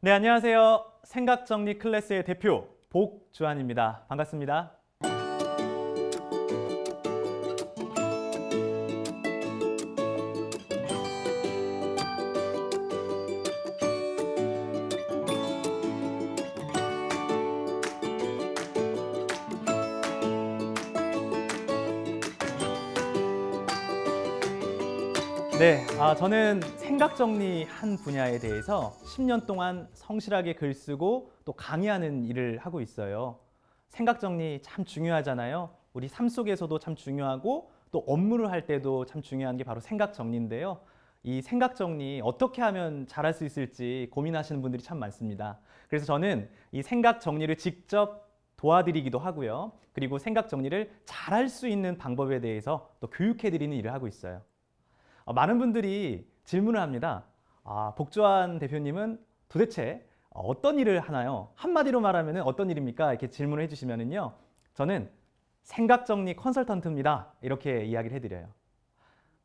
네, 안녕하세요. 생각정리 클래스의 대표 복주한입니다. 반갑습니다. 네, 저는 생각정리 한 분야에 대해서 10년 동안 성실하게 글 쓰고 또 강의하는 일을 하고 있어요. 생각정리 참 중요하잖아요. 우리 삶 속에서도 참 중요하고 또 업무를 할 때도 참 중요한 게 바로 생각정리인데요. 이 생각정리 어떻게 하면 잘할 수 있을지 고민하시는 분들이 참 많습니다. 그래서 저는 이 생각정리를 직접 도와드리기도 하고요. 그리고 생각정리를 잘할 수 있는 방법에 대해서 또 교육해드리는 일을 하고 있어요. 많은 분들이 질문을 합니다. 복주한 대표님은 도대체 어떤 일을 하나요? 한마디로 말하면 어떤 일입니까? 이렇게 질문을 해주시면요. 저는 생각정리 컨설턴트입니다. 이렇게 이야기를 해드려요.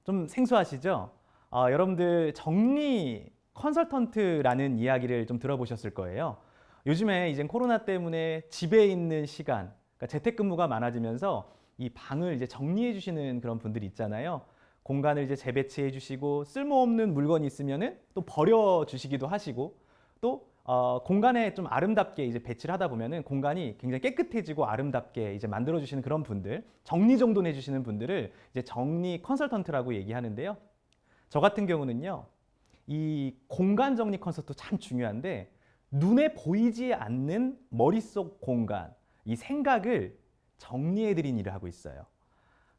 좀 생소하시죠? 여러분들 정리 컨설턴트라는 이야기를 좀 들어보셨을 거예요. 요즘에 이제 코로나 때문에 집에 있는 시간, 그러니까 재택근무가 많아지면서 이 방을 이제 정리해 주시는 그런 분들이 있잖아요. 공간을 이제 재배치해 주시고 쓸모없는 물건이 있으면은 또 버려 주시기도 하시고 또 공간에 좀 아름답게 이제 배치를 하다 보면은 공간이 굉장히 깨끗해지고 아름답게 이제 만들어 주시는 그런 분들, 정리정돈해 주시는 분들을 이제 정리 컨설턴트라고 얘기하는데요. 저 같은 경우는요, 이 공간 정리 컨설트 참 중요한데 눈에 보이지 않는 머릿속 공간, 이 생각을 정리해 드린 일을 하고 있어요.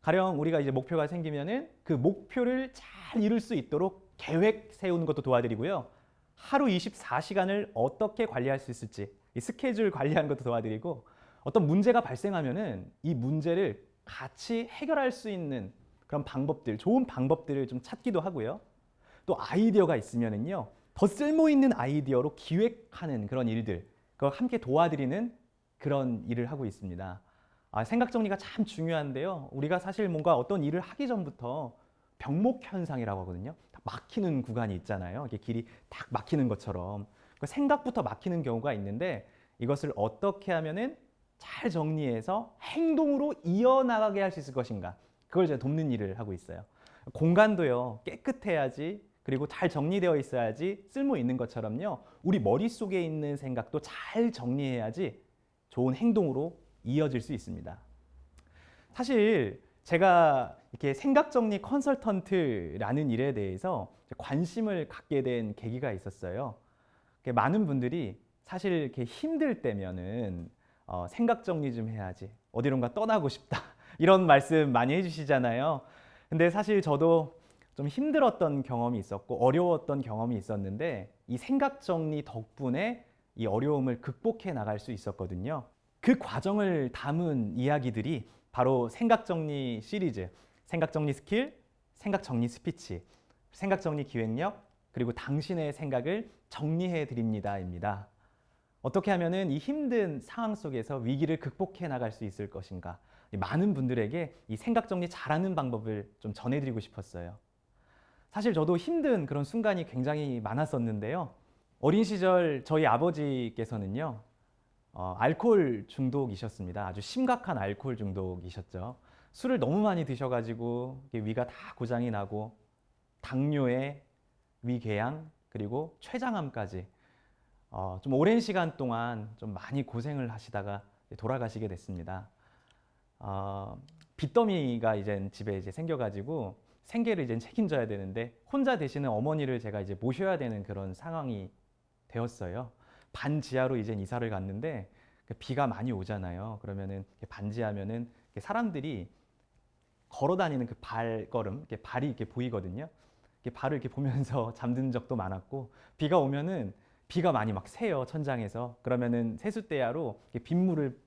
가령 우리가 이제 목표가 생기면은 그 목표를 잘 이룰 수 있도록 계획 세우는 것도 도와드리고요. 하루 24시간을 어떻게 관리할 수 있을지 이 스케줄 관리하는 것도 도와드리고 어떤 문제가 발생하면은 이 문제를 같이 해결할 수 있는 그런 방법들, 좋은 방법들을 좀 찾기도 하고요. 또 아이디어가 있으면은요. 더 쓸모 있는 아이디어로 기획하는 그런 일들, 그걸 함께 도와드리는 그런 일을 하고 있습니다. 생각 정리가 참 중요한데요. 우리가 사실 뭔가 어떤 일을 하기 전부터 병목 현상이라고 하거든요. 막히는 구간이 있잖아요. 이게 길이 딱 막히는 것처럼 생각부터 막히는 경우가 있는데 이것을 어떻게 하면은 잘 정리해서 행동으로 이어나가게 할 수 있을 것인가. 그걸 제가 돕는 일을 하고 있어요. 공간도요. 깨끗해야지 그리고 잘 정리되어 있어야지 쓸모 있는 것처럼요. 우리 머릿속에 있는 생각도 잘 정리해야지 좋은 행동으로 이어질 수 있습니다. 사실 제가 이렇게 생각정리 컨설턴트라는 일에 대해서 관심을 갖게 된 계기가 있었어요. 많은 분들이 사실 이렇게 힘들 때면은 생각정리 좀 해야지, 어디론가 떠나고 싶다 이런 말씀 많이 해주시잖아요. 근데 사실 저도 좀 힘들었던 경험이 있었고 어려웠던 경험이 있었는데 이 생각정리 덕분에 이 어려움을 극복해 나갈 수 있었거든요. 그 과정을 담은 이야기들이 바로 생각정리 시리즈, 생각정리 스킬, 생각정리 스피치, 생각정리 기획력, 그리고 당신의 생각을 정리해 드립니다입니다. 어떻게 하면은 이 힘든 상황 속에서 위기를 극복해 나갈 수 있을 것인가? 많은 분들에게 이 생각정리 잘하는 방법을 좀 전해드리고 싶었어요. 사실 저도 힘든 그런 순간이 굉장히 많았었는데요. 어린 시절 저희 아버지께서는요, 알코올 중독이셨습니다. 아주 심각한 알코올 중독이셨죠. 술을 너무 많이 드셔가지고 위가 다 고장이 나고 당뇨에 위궤양 그리고 췌장암까지 좀 오랜 시간 동안 좀 많이 고생을 하시다가 돌아가시게 됐습니다. 빚더미가 이제 집에 이제 생겨가지고 생계를 이제 책임져야 되는데 혼자 되시는 어머니를 제가 이제 모셔야 되는 그런 상황이 되었어요. 반지하로 이제 이사를 갔는데 비가 많이 오잖아요. 그러면은 반지하면은 사람들이 걸어 다니는 그 발걸음, 이렇게 발이 이렇게 보이거든요. 이렇게 발을 이렇게 보면서 잠든 적도 많았고 비가 오면은 비가 많이 막 새요 천장에서. 그러면은 세숫대야로 빗물을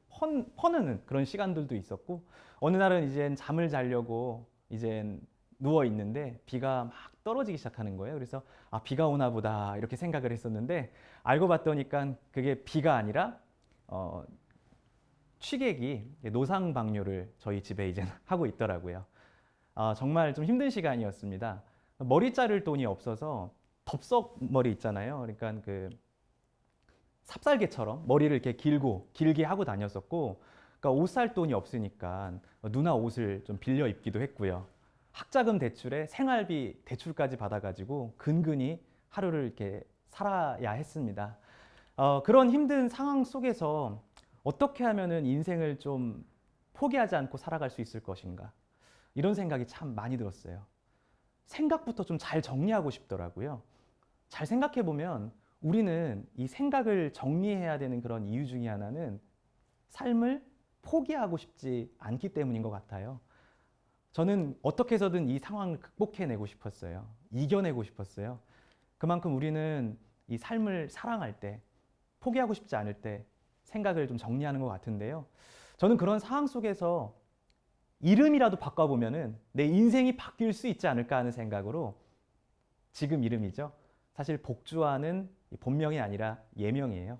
퍼내는 그런 시간들도 있었고 어느 날은 이제 잠을 자려고 이제 누워 있는데 비가 막 떨어지기 시작하는 거예요. 그래서 비가 오나 보다 이렇게 생각을 했었는데 알고 봤더니까 그게 비가 아니라 취객이 노상방뇨를 저희 집에 이제 하고 있더라고요. 정말 좀 힘든 시간이었습니다. 머리 자를 돈이 없어서 덥석 머리 있잖아요. 그러니까 그 삽살개처럼 머리를 이렇게 길게 하고 다녔었고, 그러니까 옷 살 돈이 없으니까 누나 옷을 좀 빌려 입기도 했고요. 학자금 대출에 생활비 대출까지 받아가지고 근근히 하루를 이렇게 살아야 했습니다. 그런 힘든 상황 속에서 어떻게 하면은 인생을 좀 포기하지 않고 살아갈 수 있을 것인가? 이런 생각이 참 많이 들었어요. 생각부터 좀 잘 정리하고 싶더라고요. 잘 생각해 보면 우리는 이 생각을 정리해야 되는 그런 이유 중에 하나는 삶을 포기하고 싶지 않기 때문인 것 같아요. 저는 어떻게 해서든 이 상황을 극복해내고 싶었어요. 이겨내고 싶었어요. 그만큼 우리는 이 삶을 사랑할 때, 포기하고 싶지 않을 때 생각을 좀 정리하는 것 같은데요. 저는 그런 상황 속에서 이름이라도 바꿔보면은 내 인생이 바뀔 수 있지 않을까 하는 생각으로 지금 이름이죠. 사실 복주아는 본명이 아니라 예명이에요.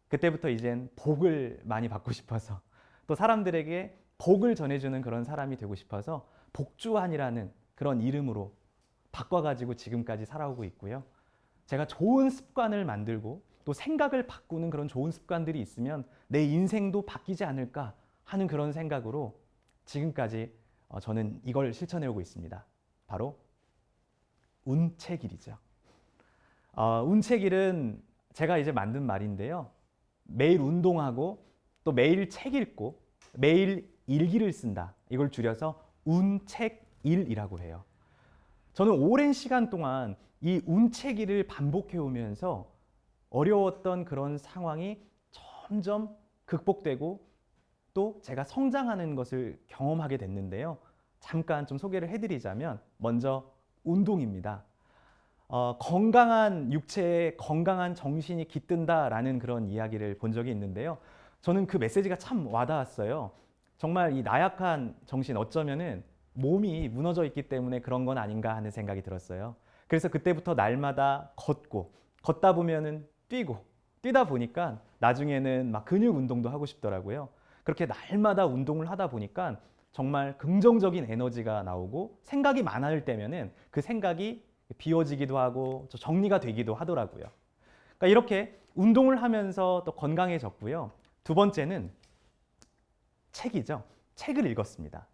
그때부터 이젠 복을 많이 받고 싶어서 또 사람들에게 복을 전해주는 그런 사람이 되고 싶어서 복주환이라는 그런 이름으로 바꿔가지고 지금까지 살아오고 있고요. 제가 좋은 습관을 만들고 또 생각을 바꾸는 그런 좋은 습관들이 있으면 내 인생도 바뀌지 않을까 하는 그런 생각으로 지금까지 저는 이걸 실천해 오고 있습니다. 바로 운책일이죠. 운책일은 제가 이제 만든 말인데요. 매일 운동하고 또 매일 책 읽고 매일 일기를 쓴다. 이걸 줄여서 운책일이라고 해요. 저는 오랜 시간 동안 이 운책일을 반복해 오면서 어려웠던 그런 상황이 점점 극복되고 또 제가 성장하는 것을 경험하게 됐는데요. 잠깐 좀 소개를 해드리자면 먼저 운동입니다. 건강한 육체에 건강한 정신이 깃든다라는 그런 이야기를 본 적이 있는데요. 저는 그 메시지가 참 와닿았어요. 정말 이 나약한 정신 어쩌면은 몸이 무너져 있기 때문에 그런 건 아닌가 하는 생각이 들었어요. 그래서 그때부터 날마다 걷다 보면은 뛰다 보니까 나중에는 막 근육 운동도 하고 싶더라고요. 그렇게 날마다 운동을 하다 보니까 정말 긍정적인 에너지가 나오고 생각이 많을 때면은 그 생각이 비워지기도 하고 정리가 되기도 하더라고요. 그러니까 이렇게 운동을 하면서 또 건강해졌고요. 두 번째는 책이죠. 책을 읽었습니다.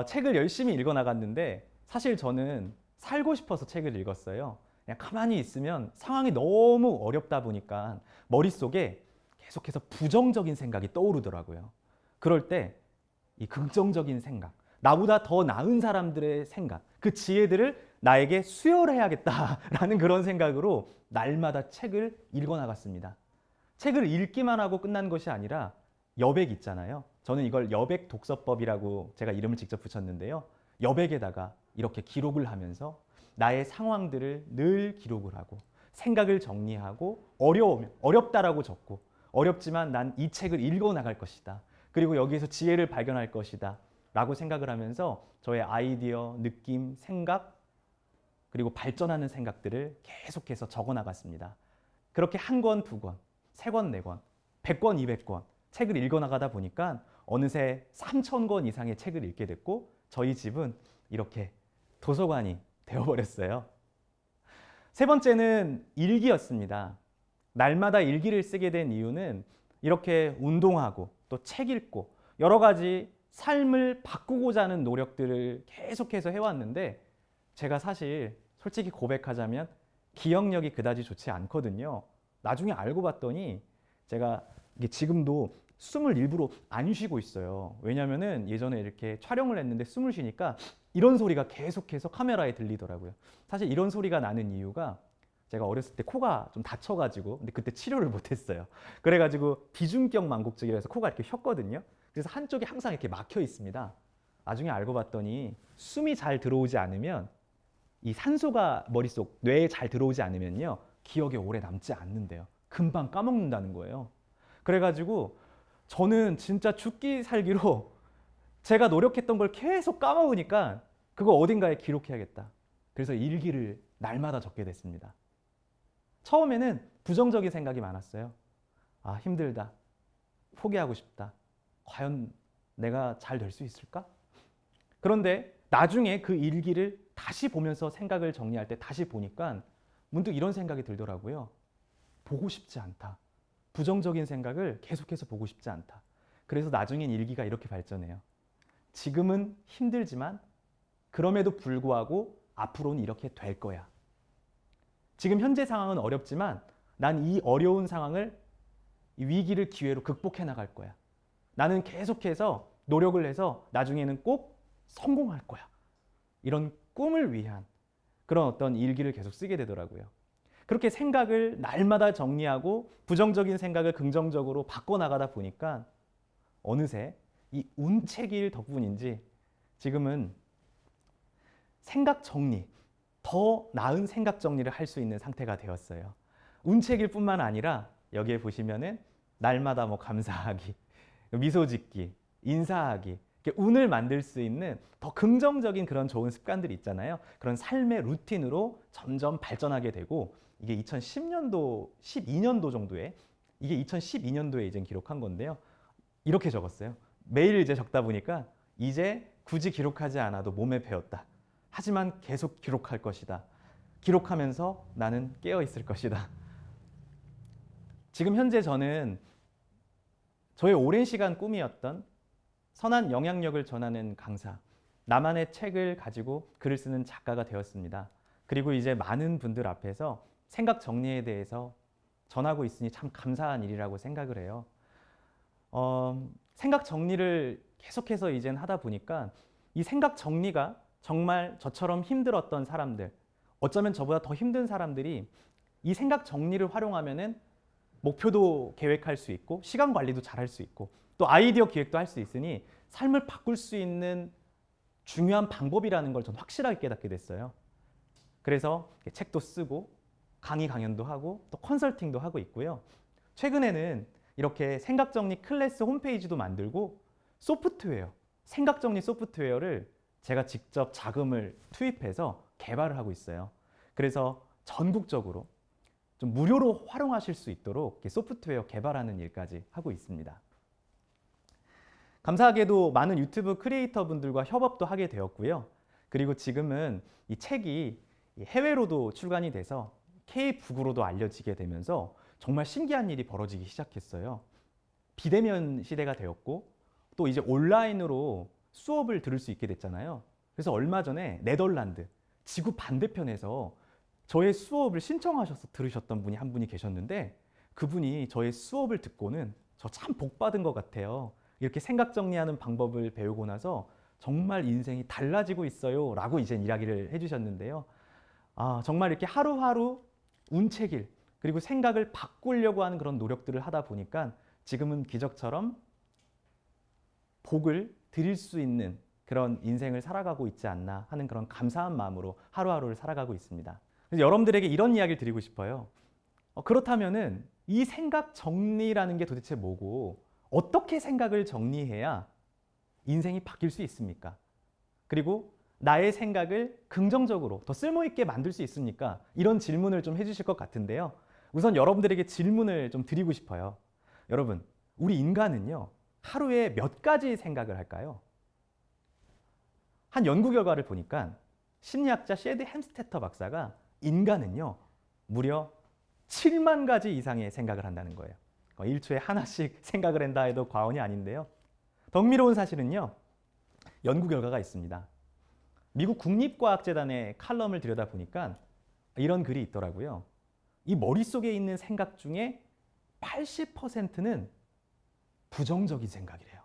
책을 열심히 읽어 나갔는데 사실 저는 살고 싶어서 책을 읽었어요. 그냥 가만히 있으면 상황이 너무 어렵다 보니까 머릿속에 계속해서 부정적인 생각이 떠오르더라고요. 그럴 때 이 긍정적인 생각, 나보다 더 나은 사람들의 생각, 그 지혜들을 나에게 수혈해야겠다라는 그런 생각으로 날마다 책을 읽어 나갔습니다. 책을 읽기만 하고 끝난 것이 아니라 여백 있잖아요. 저는 이걸 여백 독서법이라고 제가 이름을 직접 붙였는데요. 여백에다가 이렇게 기록을 하면서 나의 상황들을 늘 기록을 하고 생각을 정리하고 어렵다라고 적고 어렵지만 난 이 책을 읽어 나갈 것이다. 그리고 여기에서 지혜를 발견할 것이다. 라고 생각을 하면서 저의 아이디어, 느낌, 생각 그리고 발전하는 생각들을 계속해서 적어 나갔습니다. 그렇게 한 권, 두 권, 세 권, 네 권, 100권, 200권 책을 읽어 나가다 보니까 어느새 3,000권 이상의 책을 읽게 됐고 저희 집은 이렇게 도서관이 되어버렸어요. 세 번째는 일기였습니다. 날마다 일기를 쓰게 된 이유는 이렇게 운동하고 또 책 읽고 여러 가지 삶을 바꾸고자 하는 노력들을 계속해서 해왔는데 제가 사실 솔직히 고백하자면 기억력이 그다지 좋지 않거든요. 나중에 알고 봤더니 제가 이게 지금도 숨을 일부러 안 쉬고 있어요. 왜냐면은 예전에 이렇게 촬영을 했는데 숨을 쉬니까 이런 소리가 계속해서 카메라에 들리더라고요. 사실 이런 소리가 나는 이유가 제가 어렸을 때 코가 좀 다쳐가지고 근데 그때 치료를 못했어요. 그래가지고 비중격 만곡증이라서 코가 이렇게 휘었거든요. 그래서 한쪽이 항상 이렇게 막혀 있습니다. 나중에 알고 봤더니 숨이 잘 들어오지 않으면 이 산소가 머릿속 뇌에 잘 들어오지 않으면요 기억에 오래 남지 않는데요. 금방 까먹는다는 거예요. 그래가지고 저는 진짜 죽기 살기로 제가 노력했던 걸 계속 까먹으니까 그거 어딘가에 기록해야겠다. 그래서 일기를 날마다 적게 됐습니다. 처음에는 부정적인 생각이 많았어요. 아, 힘들다. 포기하고 싶다. 과연 내가 잘 될 수 있을까? 그런데 나중에 그 일기를 다시 보면서 생각을 정리할 때 다시 보니까 문득 이런 생각이 들더라고요. 보고 싶지 않다. 부정적인 생각을 계속해서 보고 싶지 않다. 그래서 나중엔 일기가 이렇게 발전해요. 지금은 힘들지만 그럼에도 불구하고 앞으로는 이렇게 될 거야. 지금 현재 상황은 어렵지만 난 이 어려운 상황을, 이 위기를 기회로 극복해 나갈 거야. 나는 계속해서 노력을 해서 나중에는 꼭 성공할 거야. 이런 꿈을 위한 그런 어떤 일기를 계속 쓰게 되더라고요. 그렇게 생각을 날마다 정리하고 부정적인 생각을 긍정적으로 바꿔나가다 보니까 어느새 이 운책일 덕분인지 지금은 생각 정리, 더 나은 생각 정리를 할 수 있는 상태가 되었어요. 운책일 뿐만 아니라 여기에 보시면은 날마다 뭐 감사하기, 미소 짓기, 인사하기, 이렇게 운을 만들 수 있는 더 긍정적인 그런 좋은 습관들이 있잖아요. 그런 삶의 루틴으로 점점 발전하게 되고 이게 2010년도, 12년도 정도에 이게 2012년도에 이제 기록한 건데요. 이렇게 적었어요. 매일 이제 적다 보니까 이제 굳이 기록하지 않아도 몸에 배었다. 하지만 계속 기록할 것이다. 기록하면서 나는 깨어 있을 것이다. 지금 현재 저는 저의 오랜 시간 꿈이었던 선한 영향력을 전하는 강사, 나만의 책을 가지고 글을 쓰는 작가가 되었습니다. 그리고 이제 많은 분들 앞에서 생각 정리에 대해서 전하고 있으니 참 감사한 일이라고 생각을 해요. 생각 정리를 계속해서 이젠 하다 보니까 이 생각 정리가 정말 저처럼 힘들었던 사람들, 어쩌면 저보다 더 힘든 사람들이 이 생각 정리를 활용하면은 목표도 계획할 수 있고 시간 관리도 잘할 수 있고 또 아이디어 기획도 할 수 있으니 삶을 바꿀 수 있는 중요한 방법이라는 걸 전 확실하게 깨닫게 됐어요. 그래서 책도 쓰고 강의 강연도 하고 또 컨설팅도 하고 있고요. 최근에는 이렇게 생각정리 클래스 홈페이지도 만들고 소프트웨어, 생각정리 소프트웨어를 제가 직접 자금을 투입해서 개발을 하고 있어요. 그래서 전국적으로 좀 무료로 활용하실 수 있도록 소프트웨어 개발하는 일까지 하고 있습니다. 감사하게도 많은 유튜브 크리에이터 분들과 협업도 하게 되었고요. 그리고 지금은 이 책이 해외로도 출간이 돼서 K북으로도 알려지게 되면서 정말 신기한 일이 벌어지기 시작했어요. 비대면 시대가 되었고 또 이제 온라인으로 수업을 들을 수 있게 됐잖아요. 그래서 얼마 전에 네덜란드 지구 반대편에서 저의 수업을 신청하셔서 들으셨던 분이 한 분이 계셨는데 그분이 저의 수업을 듣고는 저 참 복 받은 것 같아요. 이렇게 생각 정리하는 방법을 배우고 나서 정말 인생이 달라지고 있어요 라고 이제 이야기를 해주셨는데요. 정말 이렇게 하루하루 운책일 그리고 생각을 바꾸려고 하는 그런 노력들을 하다 보니까 지금은 기적처럼 복을 드릴 수 있는 그런 인생을 살아가고 있지 않나 하는 그런 감사한 마음으로 하루하루를 살아가고 있습니다. 그래서 여러분들에게 이런 이야기를 드리고 싶어요. 그렇다면은 이 생각 정리라는 게 도대체 뭐고 어떻게 생각을 정리해야 인생이 바뀔 수 있습니까? 그리고 나의 생각을 긍정적으로 더 쓸모있게 만들 수 있습니까? 이런 질문을 좀 해주실 것 같은데요. 우선 여러분들에게 질문을 좀 드리고 싶어요. 여러분, 우리 인간은요, 하루에 몇 가지 생각을 할까요? 한 연구 결과를 보니까 심리학자 셰드 햄스테터 박사가 인간은요, 무려 7만 가지 이상의 생각을 한다는 거예요. 일초에 하나씩 생각을 한다 해도 과언이 아닌데요. 더 흥미로운 사실은요, 연구 결과가 있습니다. 미국 국립과학재단의 칼럼을 들여다보니까 이런 글이 있더라고요. 이 머릿속에 있는 생각 중에 80%는 부정적인 생각이래요.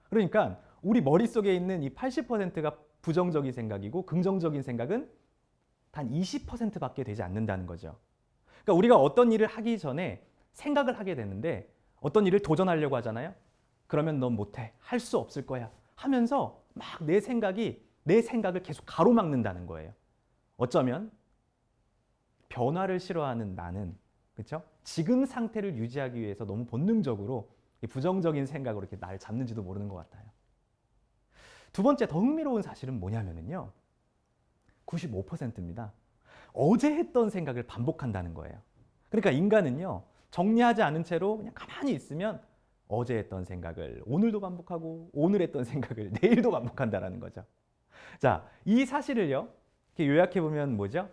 그러니까 우리 머릿속에 있는 이 80%가 부정적인 생각이고 긍정적인 생각은 단 20%밖에 되지 않는다는 거죠. 그러니까 우리가 어떤 일을 하기 전에 생각을 하게 되는데 어떤 일을 도전하려고 하잖아요. 그러면 넌 못해. 할 수 없을 거야. 하면서 막 내 생각을 계속 가로막는다는 거예요. 어쩌면 변화를 싫어하는 나는, 그렇죠? 지금 상태를 유지하기 위해서 너무 본능적으로 부정적인 생각으로 이렇게 나를 잡는지도 모르는 것 같아요. 두 번째 더 흥미로운 사실은 뭐냐면요. 95%입니다. 어제 했던 생각을 반복한다는 거예요. 그러니까 인간은요, 정리하지 않은 채로 그냥 가만히 있으면 어제 했던 생각을 오늘도 반복하고 오늘 했던 생각을 내일도 반복한다는 거죠. 자, 이 사실을요, 이렇게 요약해 보면 뭐죠?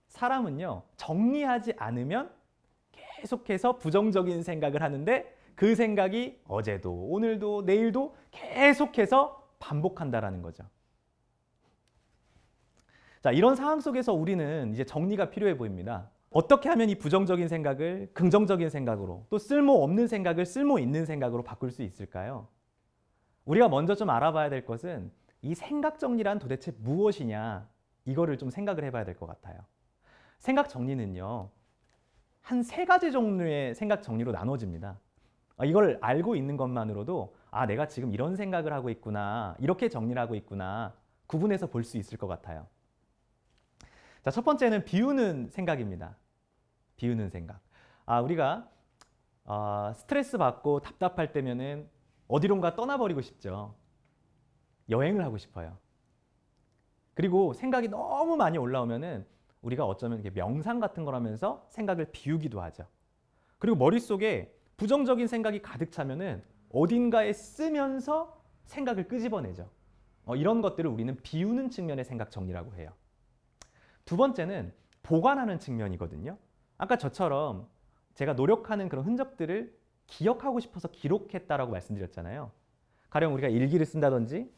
사람은요, 정리하지 않으면 계속해서 부정적인 생각을 하는데 그 생각이 어제도 오늘도 내일도 계속해서 반복한다라는 거죠. 자, 이런 상황 속에서 우리는 이제 정리가 필요해 보입니다. 어떻게 하면 이 부정적인 생각을 긍정적인 생각으로, 또 쓸모없는 생각을 쓸모 있는 생각으로 바꿀 수 있을까요? 우리가 먼저 좀 알아봐야 될 것은 이 생각 정리란 도대체 무엇이냐, 이거를 좀 생각을 해봐야 될 것 같아요. 생각 정리는요, 한 3가지 종류의 생각 정리로 나눠집니다. 이걸 알고 있는 것만으로도 내가 지금 이런 생각을 하고 있구나, 이렇게 정리를 하고 있구나, 구분해서 볼 수 있을 것 같아요. 자, 첫 번째는 비우는 생각입니다. 비우는 생각. 우리가 스트레스 받고 답답할 때면은 어디론가 떠나버리고 싶죠. 여행을 하고 싶어요. 그리고 생각이 너무 많이 올라오면은 우리가 어쩌면 이렇게 명상 같은 걸 하면서 생각을 비우기도 하죠. 그리고 머릿속에 부정적인 생각이 가득 차면은 어딘가에 쓰면서 생각을 끄집어내죠. 이런 것들을 우리는 비우는 측면의 생각 정리라고 해요. 두 번째는 보관하는 측면이거든요. 아까 저처럼 제가 노력하는 그런 흔적들을 기억하고 싶어서 기록했다라고 말씀드렸잖아요. 가령 우리가 일기를 쓴다든지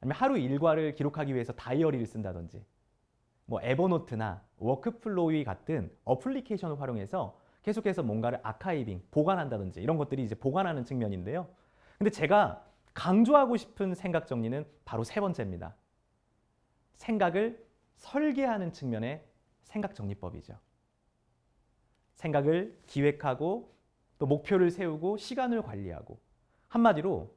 아니면 하루 일과를 기록하기 위해서 다이어리를 쓴다든지 뭐 에버노트나 워크플로이 같은 어플리케이션을 활용해서 계속해서 뭔가를 아카이빙, 보관한다든지 이런 것들이 이제 보관하는 측면인데요. 근데 제가 강조하고 싶은 생각 정리는 바로 3번째입니다. 생각을 설계하는 측면의 생각 정리법이죠. 생각을 기획하고 또 목표를 세우고 시간을 관리하고, 한마디로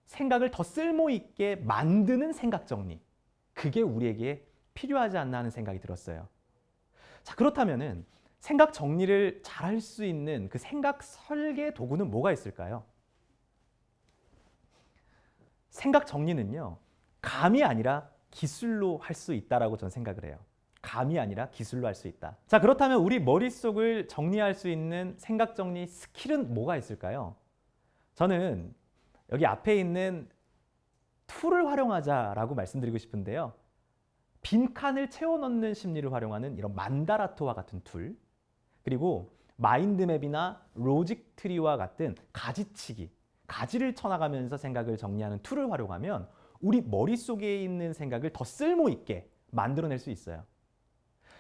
생각을 더 쓸모 있게 만드는 생각 정리, 그게 우리에게 필요하지 않나 하는 생각이 들었어요. 자, 그렇다면은 생각 정리를 잘할 수 있는 그 생각 설계 도구는 뭐가 있을까요? 생각 정리는요, 감이 아니라 기술로 할 수 있다라고 저는 생각을 해요. 감이 아니라 기술로 할 수 있다. 자, 그렇다면 우리 머릿속을 정리할 수 있는 생각 정리 스킬은 뭐가 있을까요? 저는 여기 앞에 있는 툴을 활용하자라고 말씀드리고 싶은데요. 빈칸을 채워 넣는 심리를 활용하는 이런 만다라토와 같은 툴, 그리고 마인드맵이나 로직 트리와 같은 가지치기, 가지를 쳐나가면서 생각을 정리하는 툴을 활용하면 우리 머릿속에 있는 생각을 더 쓸모 있게 만들어낼 수 있어요.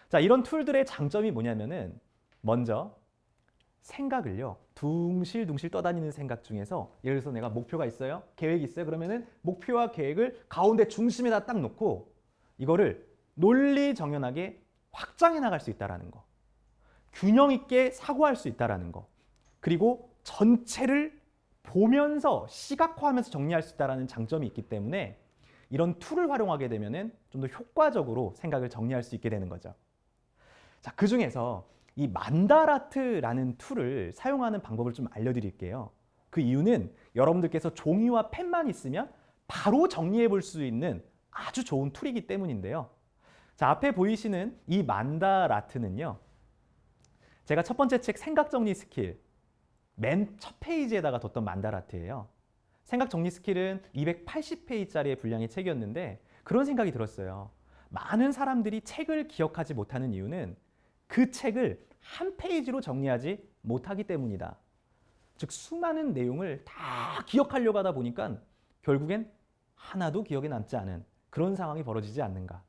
자, 이런 툴들의 장점이 뭐냐면은 먼저 생각을요, 둥실둥실 떠다니는 생각 중에서 예를 들어서 내가 목표가 있어요, 계획이 있어요. 그러면은 목표와 계획을 가운데 중심에다 딱 놓고 이거를 논리정연하게 확장해 나갈 수 있다는 거, 균형 있게 사고할 수 있다는 거, 그리고 전체를 보면서 시각화하면서 정리할 수 있다는 장점이 있기 때문에 이런 툴을 활용하게 되면 좀 더 효과적으로 생각을 정리할 수 있게 되는 거죠. 자, 그 중에서 이 만다라트라는 툴을 사용하는 방법을 좀 알려드릴게요. 그 이유는 여러분들께서 종이와 펜만 있으면 바로 정리해 볼 수 있는 아주 좋은 툴이기 때문인데요. 자, 앞에 보이시는 이 만다라트는요, 제가 첫 번째 책 생각 정리 스킬 맨 첫 페이지에다가 뒀던 만다라트예요. 생각 정리 스킬은 280페이지짜리의 분량의 책이었는데 그런 생각이 들었어요. 많은 사람들이 책을 기억하지 못하는 이유는 그 책을 한 페이지로 정리하지 못하기 때문이다. 즉 수많은 내용을 다 기억하려고 하다 보니까 결국엔 하나도 기억에 남지 않은 그런 상황이 벌어지지 않는가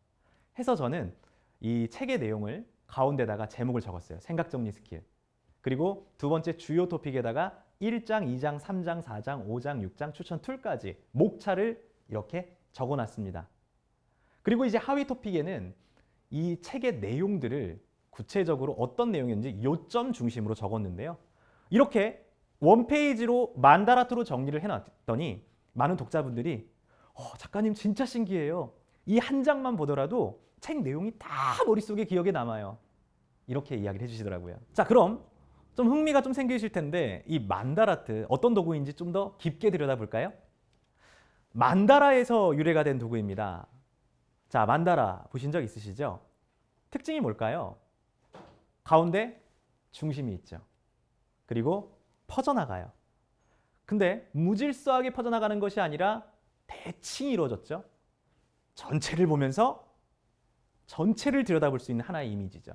해서 저는 이 책의 내용을 가운데다가 제목을 적었어요. 생각 정리 스킬. 그리고 두 번째 주요 토픽에다가 1장, 2장, 3장, 4장, 5장, 6장 추천 툴까지 목차를 이렇게 적어놨습니다. 그리고 이제 하위 토픽에는 이 책의 내용들을 구체적으로 어떤 내용인지 요점 중심으로 적었는데요. 이렇게 원페이지로 만다라트로 정리를 해놨더니 많은 독자분들이 작가님 진짜 신기해요. 이 한 장만 보더라도 책 내용이 다 머릿속에 기억에 남아요. 이렇게 이야기를 해주시더라고요. 자, 그럼 좀 흥미가 좀 생기실 텐데 이 만다라트 어떤 도구인지 좀 더 깊게 들여다볼까요? 만다라에서 유래가 된 도구입니다. 자, 만다라 보신 적 있으시죠? 특징이 뭘까요? 가운데 중심이 있죠. 그리고 퍼져나가요. 근데 무질서하게 퍼져나가는 것이 아니라 대칭이 이루어졌죠. 전체를 보면서 전체를 들여다볼 수 있는 하나의 이미지죠.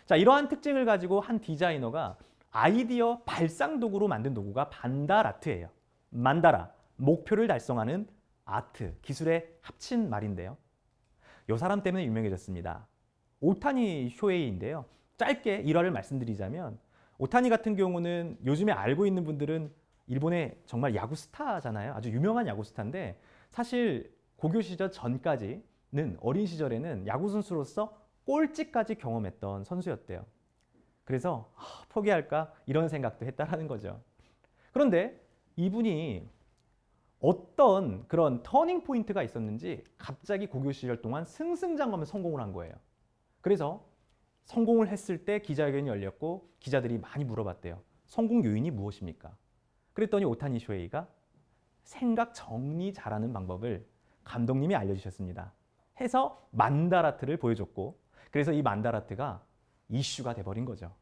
자, 이러한 특징을 가지고 한 디자이너가 아이디어 발상 도구로 만든 도구가 반다라트예요. 만다라, 목표를 달성하는 아트, 기술의 합친 말인데요. 이 사람 때문에 유명해졌습니다. 오타니 쇼헤이인데요. 짧게 일화를 말씀드리자면 오타니 같은 경우는 요즘에 알고 있는 분들은 일본의 정말 야구 스타잖아요. 아주 유명한 야구 스타인데 사실 고교 시절 전까지는 어린 시절에는 야구 선수로서 꼴찌까지 경험했던 선수였대요. 그래서 포기할까 이런 생각도 했다라는 거죠. 그런데 이분이 어떤 그런 터닝 포인트가 있었는지 갑자기 고교 시절 동안 승승장구하면서 성공을 한 거예요. 그래서 성공을 했을 때 기자회견이 열렸고 기자들이 많이 물어봤대요. 성공 요인이 무엇입니까? 그랬더니 오타니 쇼헤이가 생각 정리 잘하는 방법을 감독님이 알려주셨습니다. 해서 만다라트를 보여줬고 그래서 이 만다라트가 이슈가 돼버린 거죠.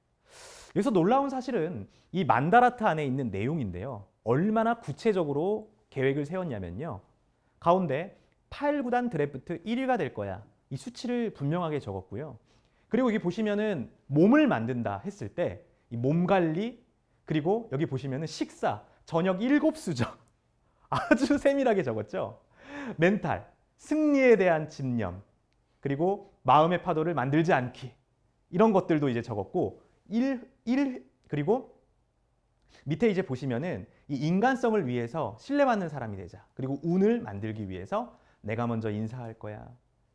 여기서 놀라운 사실은 이 만다라트 안에 있는 내용인데요. 얼마나 구체적으로 계획을 세웠냐면요. 가운데 8, 9단 드래프트 1위가 될 거야. 이 수치를 분명하게 적었고요. 그리고 여기 보시면은 몸을 만든다 했을 때 이 몸 관리 그리고 여기 보시면은 식사, 저녁 7수저 아주 세밀하게 적었죠. 멘탈, 승리에 대한 집념 그리고 마음의 파도를 만들지 않기 이런 것들도 이제 적었고 그리고 밑에 이제 보시면은 이 인간성을 위해서 신뢰받는 사람이 되자. 그리고 운을 만들기 위해서 내가 먼저 인사할 거야.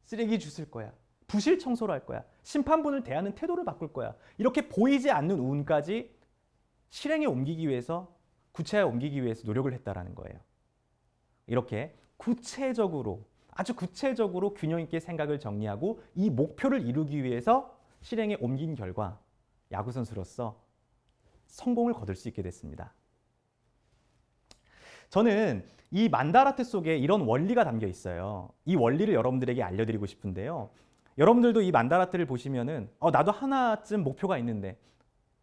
쓰레기 주실 거야. 부실 청소를 할 거야. 심판분을 대하는 태도를 바꿀 거야. 이렇게 보이지 않는 운까지 실행에 옮기기 위해서 구체화에 옮기기 위해서 노력을 했다라는 거예요. 이렇게 구체적으로 아주 구체적으로 균형 있게 생각을 정리하고 이 목표를 이루기 위해서 실행에 옮긴 결과 야구 선수로서 성공을 거둘 수 있게 됐습니다. 저는 이 만다라트 속에 이런 원리가 담겨 있어요. 이 원리를 여러분들에게 알려드리고 싶은데요. 여러분들도 이 만다라트를 보시면은 나도 하나쯤 목표가 있는데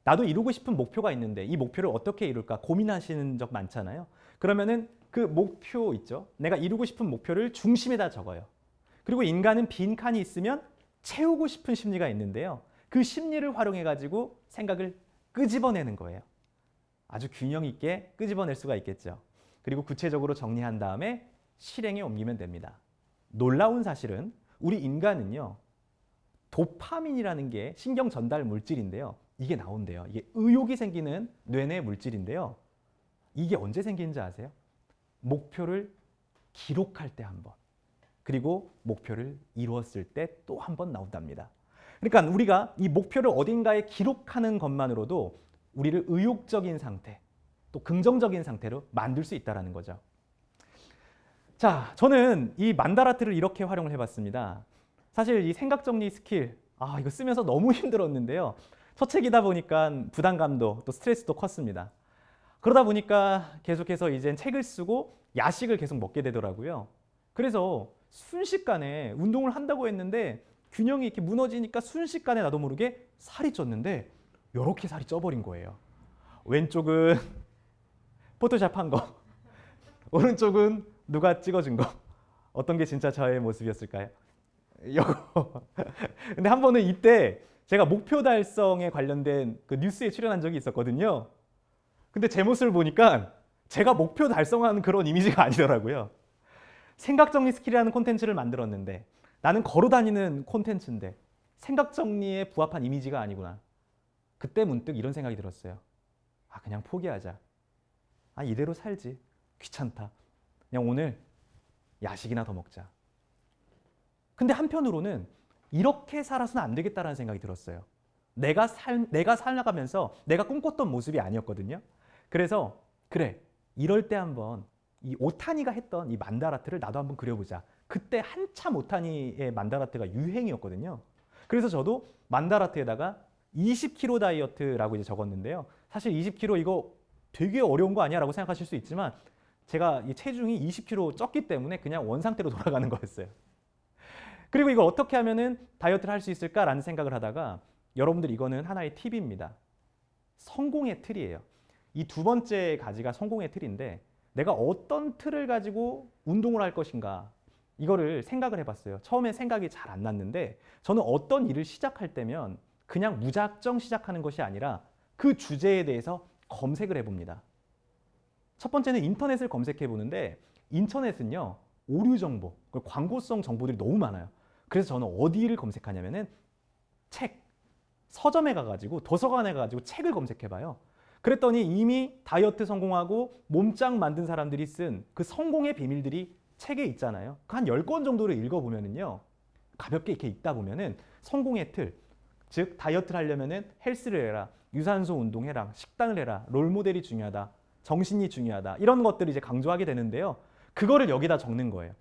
나도 이루고 싶은 목표가 있는데 이 목표를 어떻게 이룰까 고민하시는 적 많잖아요. 그러면은 그 목표 있죠. 내가 이루고 싶은 목표를 중심에다 적어요. 그리고 인간은 빈 칸이 있으면 채우고 싶은 심리가 있는데요. 그 심리를 활용해 가지고 생각을 끄집어내는 거예요. 아주 균형 있게 끄집어낼 수가 있겠죠. 그리고 구체적으로 정리한 다음에 실행에 옮기면 됩니다. 놀라운 사실은 우리 인간은요. 도파민이라는 게 신경 전달 물질인데요. 이게 나온대요. 이게 의욕이 생기는 뇌내 물질인데요. 이게 언제 생기는지 아세요? 목표를 기록할 때 한 번, 그리고 목표를 이루었을 때 또 한 번 나온답니다. 그러니까 우리가 이 목표를 어딘가에 기록하는 것만으로도 우리를 의욕적인 상태, 또 긍정적인 상태로 만들 수 있다는 거죠. 자, 저는 이 만다라트를 이렇게 활용을 해봤습니다. 사실 이 생각 정리 스킬, 이거 쓰면서 너무 힘들었는데요. 첫 책이다 보니까 부담감도 또 스트레스도 컸습니다. 그러다 보니까 계속해서 이젠 책을 쓰고 야식을 계속 먹게 되더라고요. 그래서 순식간에 운동을 한다고 했는데 균형이 이렇게 무너지니까 순식간에 나도 모르게 살이 쪘는데 이렇게 살이 쪄버린 거예요. 왼쪽은 포토샵한 거, 오른쪽은 누가 찍어준 거. 어떤 게 진짜 저의 모습이었을까요? 이거. 근데 한 번은 이때 제가 목표 달성에 관련된 그 뉴스에 출연한 적이 있었거든요. 근데 제 모습을 보니까 제가 목표 달성하는 그런 이미지가 아니더라고요. 생각 정리 스킬이라는 콘텐츠를 만들었는데 나는 걸어 다니는 콘텐츠인데 생각 정리에 부합한 이미지가 아니구나. 그때 문득 이런 생각이 들었어요. 그냥 포기하자. 이대로 살지. 귀찮다. 그냥 오늘 야식이나 더 먹자. 근데 한편으로는 이렇게 살아서는 안 되겠다라는 생각이 들었어요. 내가 살아가면서 내가 꿈꿨던 모습이 아니었거든요. 그래서 그래, 이럴 때 한번 이 오타니가 했던 이 만다라트를 나도 한번 그려보자. 그때 한참 오타니의 만다라트가 유행이었거든요. 그래서 저도 만다라트에다가 20kg 다이어트라고 이제 적었는데요. 사실 20kg 이거 되게 어려운 거 아니야? 라고 생각하실 수 있지만 제가 이 체중이 20kg 쪘기 때문에 그냥 원상태로 돌아가는 거였어요. 그리고 이걸 어떻게 하면은 다이어트를 할 수 있을까라는 생각을 하다가 여러분들 이거는 하나의 팁입니다. 성공의 틀이에요. 이 두 번째 가지가 성공의 틀인데 내가 어떤 틀을 가지고 운동을 할 것인가 이거를 생각을 해봤어요. 처음에 생각이 잘 안 났는데 저는 어떤 일을 시작할 때면 그냥 무작정 시작하는 것이 아니라 그 주제에 대해서 검색을 해봅니다. 첫 번째는 인터넷을 검색해 보는데 인터넷은요, 오류 정보, 광고성 정보들이 너무 많아요. 그래서 저는 어디를 검색하냐면은 책, 서점에 가가지고 도서관에 가가지고 책을 검색해봐요. 그랬더니 이미 다이어트 성공하고 몸짱 만든 사람들이 쓴 그 성공의 비밀들이 책에 있잖아요. 그 한 10권 정도를 읽어보면은요, 가볍게 이렇게 읽다 보면은 성공의 틀, 즉 다이어트를 하려면은 헬스를 해라, 유산소 운동해라, 식단을 해라, 롤모델이 중요하다, 정신이 중요하다, 이런 것들을 이제 강조하게 되는데요. 그거를 여기다 적는 거예요.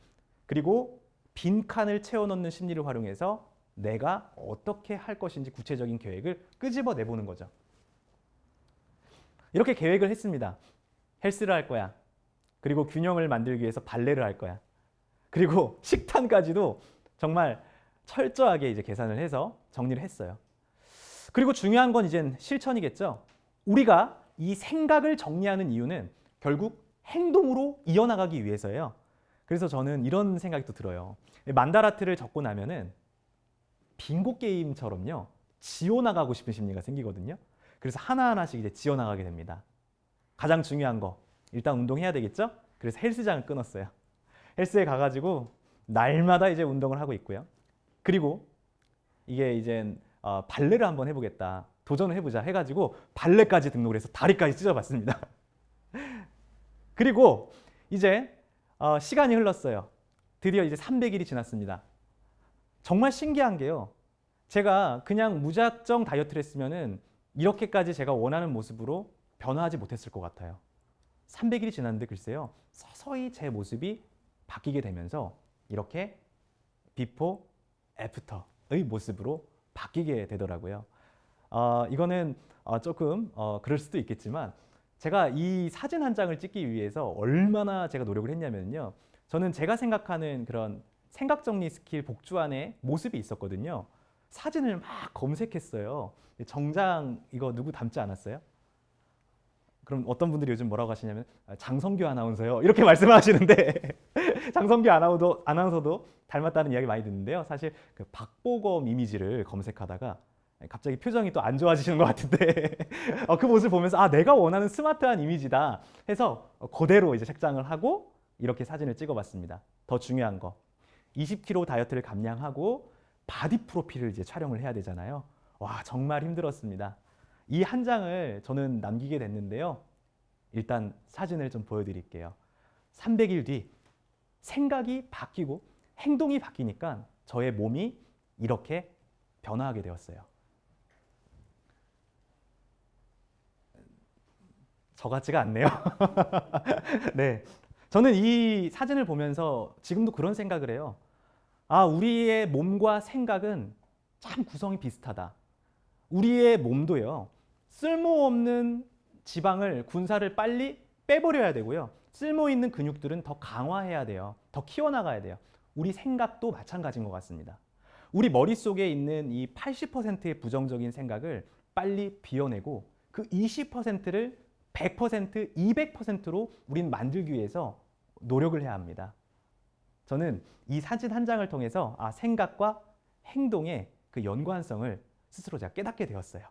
그리고 빈칸을 채워넣는 심리를 활용해서 내가 어떻게 할 것인지 구체적인 계획을 끄집어 내보는 거죠. 이렇게 계획을 했습니다. 헬스를 할 거야. 그리고 균형을 만들기 위해서 발레를 할 거야. 그리고 식단까지도 정말 철저하게 이제 계산을 해서 정리를 했어요. 그리고 중요한 건 이젠 실천이겠죠. 우리가 이 생각을 정리하는 이유는 결국 행동으로 이어나가기 위해서예요. 그래서 저는 이런 생각이 또 들어요. 만다라트를 적고 나면은 빙고 게임처럼요, 지어나가고 싶은 심리가 생기거든요. 그래서 하나하나씩 이제 지어나가게 됩니다. 가장 중요한 거, 일단 운동해야 되겠죠? 그래서 헬스장을 끊었어요. 헬스에 가가지고 날마다 이제 운동을 하고 있고요. 그리고 이게 이제 발레를 한번 해보겠다, 도전을 해보자 해가지고 발레까지 등록을 해서 다리까지 찢어봤습니다. 그리고 이제 시간이 흘렀어요. 드디어 이제 300일이 지났습니다. 정말 신기한 게요, 제가 그냥 무작정 다이어트를 했으면은 이렇게까지 제가 원하는 모습으로 변화하지 못했을 것 같아요. 300일이 지났는데 글쎄요, 서서히 제 모습이 바뀌게 되면서 이렇게 비포, 애프터의 모습으로 바뀌게 되더라고요. 이거는 조금 그럴 수도 있겠지만 제가 이 사진 한 장을 찍기 위해서 얼마나 제가 노력을 했냐면요, 저는 제가 생각하는 그런 생각정리 스킬 복주 안에 모습이 있었거든요. 사진을 막 검색했어요. 정장 이거 누구 닮지 않았어요? 그럼 어떤 분들이 요즘 뭐라고 하시냐면 장성규 아나운서요, 이렇게 말씀하시는데 장성규 아나운서도 닮았다는 이야기 많이 듣는데요. 사실 그 박보검 이미지를 검색하다가 갑자기 표정이 또 안 좋아지시는 것 같은데 그 모습을 보면서 내가 원하는 스마트한 이미지다 해서 그대로 이제 책장을 하고 이렇게 사진을 찍어봤습니다. 더 중요한 거, 20kg 다이어트를 감량하고 바디 프로필을 이제 촬영을 해야 되잖아요. 와, 정말 힘들었습니다. 이 한 장을 저는 남기게 됐는데요. 일단 사진을 좀 보여드릴게요. 300일 뒤 생각이 바뀌고 행동이 바뀌니까 저의 몸이 이렇게 변화하게 되었어요. 저 같지가 않네요. 네, 저는 이 사진을 보면서 지금도 그런 생각을 해요. 우리의 몸과 생각은 참 구성이 비슷하다. 우리의 몸도요, 쓸모없는 지방을, 군사를 빨리 빼버려야 되고요, 쓸모 있는 근육들은 더 강화해야 돼요. 더 키워나가야 돼요. 우리 생각도 마찬가지인 것 같습니다. 우리 머릿속에 있는 이 80%의 부정적인 생각을 빨리 비워내고 그 20%를 100%, 200%로 우린 만들기 위해서 노력을 해야 합니다. 저는 이 사진 한 장을 통해서 생각과 행동의 그 연관성을 스스로 제가 깨닫게 되었어요.